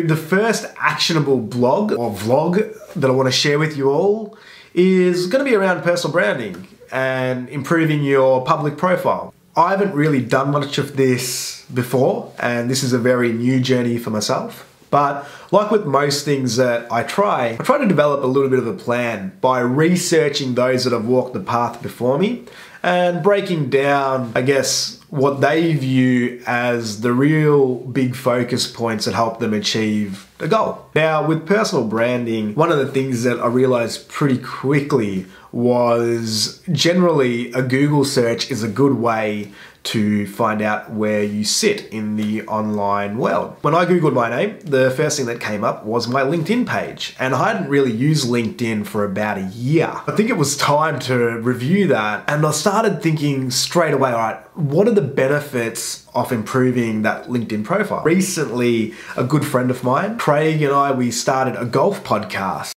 the first actionable blog or vlog that I want to share with you all is going to be around personal branding and improving your public profile. I haven't really done much of this before, and this is a very new journey for myself. But like with most things that I try to develop a little bit of a plan by researching those that have walked the path before me and breaking down, I guess, what they view as the real big focus points that help them achieve a goal. Now, with personal branding, one of the things that I realized pretty quickly was generally a Google search is a good way to find out where you sit in the online world. When I Googled my name, the first thing that came up was my LinkedIn page, and I hadn't really used LinkedIn for about a year. I think it was time to review that, and I started thinking straight away, all right, what are the benefits of improving that LinkedIn profile? Recently, a good friend of mine, Craig, and I, we started a golf podcast.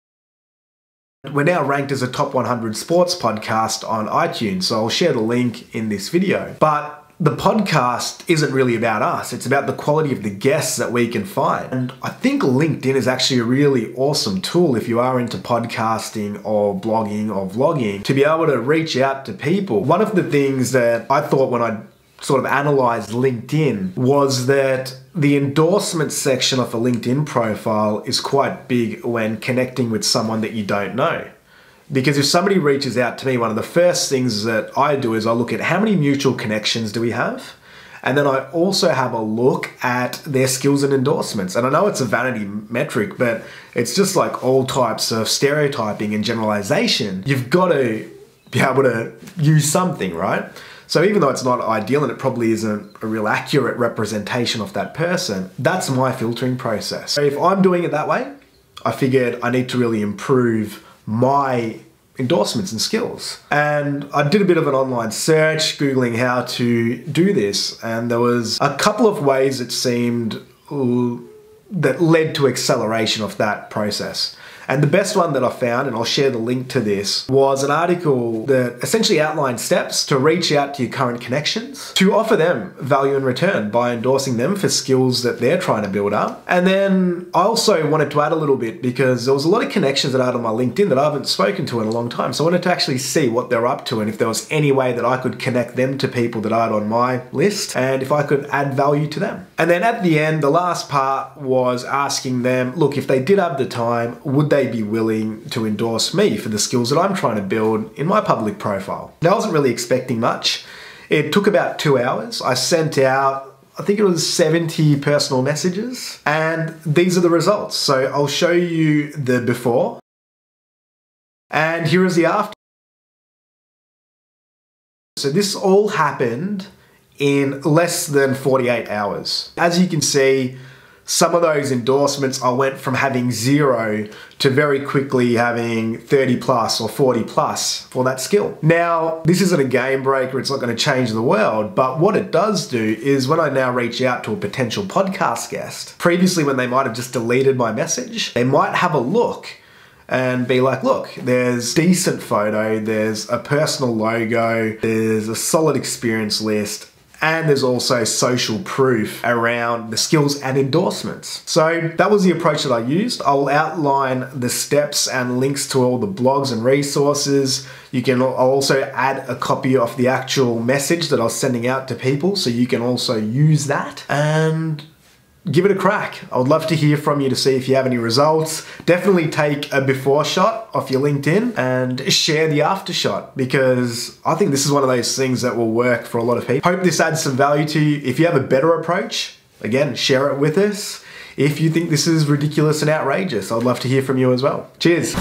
We're now ranked as a top 100 sports podcast on iTunes, so I'll share the link in this video. But the podcast isn't really about us, it's about the quality of the guests that we can find. And I think LinkedIn is actually a really awesome tool if you are into podcasting or blogging or vlogging to be able to reach out to people. One of the things that I thought when I sort of analyzed LinkedIn was that the endorsement section of a LinkedIn profile is quite big when connecting with someone that you don't know. Because if somebody reaches out to me, one of the first things that I do is I look at how many mutual connections do we have? And then I also have a look at their skills and endorsements. And I know it's a vanity metric, but it's just like all types of stereotyping and generalization. You've got to be able to use something, right? So even though it's not ideal and it probably isn't a real accurate representation of that person, that's my filtering process. So if I'm doing it that way, I figured I need to really improve my endorsements and skills. And I did a bit of an online search, Googling how to do this. And there was a couple of ways it seemed that led to acceleration of that process. And the best one that I found, and I'll share the link to this, was an article that essentially outlined steps to reach out to your current connections, to offer them value in return by endorsing them for skills that they're trying to build up. And then I also wanted to add a little bit because there was a lot of connections that I had on my LinkedIn that I haven't spoken to in a long time. So I wanted to actually see what they're up to and if there was any way that I could connect them to people that I had on my list and if I could add value to them. And then at the end, the last part was asking them, look, if they did have the time, would they be willing to endorse me for the skills that I'm trying to build in my public profile? Now, I wasn't really expecting much. It took about 2 hours. I sent out, I think it was 70 personal messages, and these are the results. So I'll show you the before, and here is the after. So this all happened in less than 48 hours. As you can see, some of those endorsements I went from having 0 to very quickly having 30 plus or 40 plus for that skill. Now, this isn't a game breaker, it's not going to change the world, but what it does do is when I now reach out to a potential podcast guest, previously when they might have just deleted my message, they might have a look and be like, look, there's decent photo, there's a personal logo, there's a solid experience list, and there's also social proof around the skills and endorsements. So that was the approach that I used. I'll outline the steps and links to all the blogs and resources. I'll also add a copy of the actual message that I was sending out to people, so you can also use that and give it a crack. I would love to hear from you to see if you have any results. Definitely take a before shot of your LinkedIn and share the after shot, because I think this is one of those things that will work for a lot of people. Hope this adds some value to you. If you have a better approach, again, share it with us. If you think this is ridiculous and outrageous, I'd love to hear from you as well. Cheers.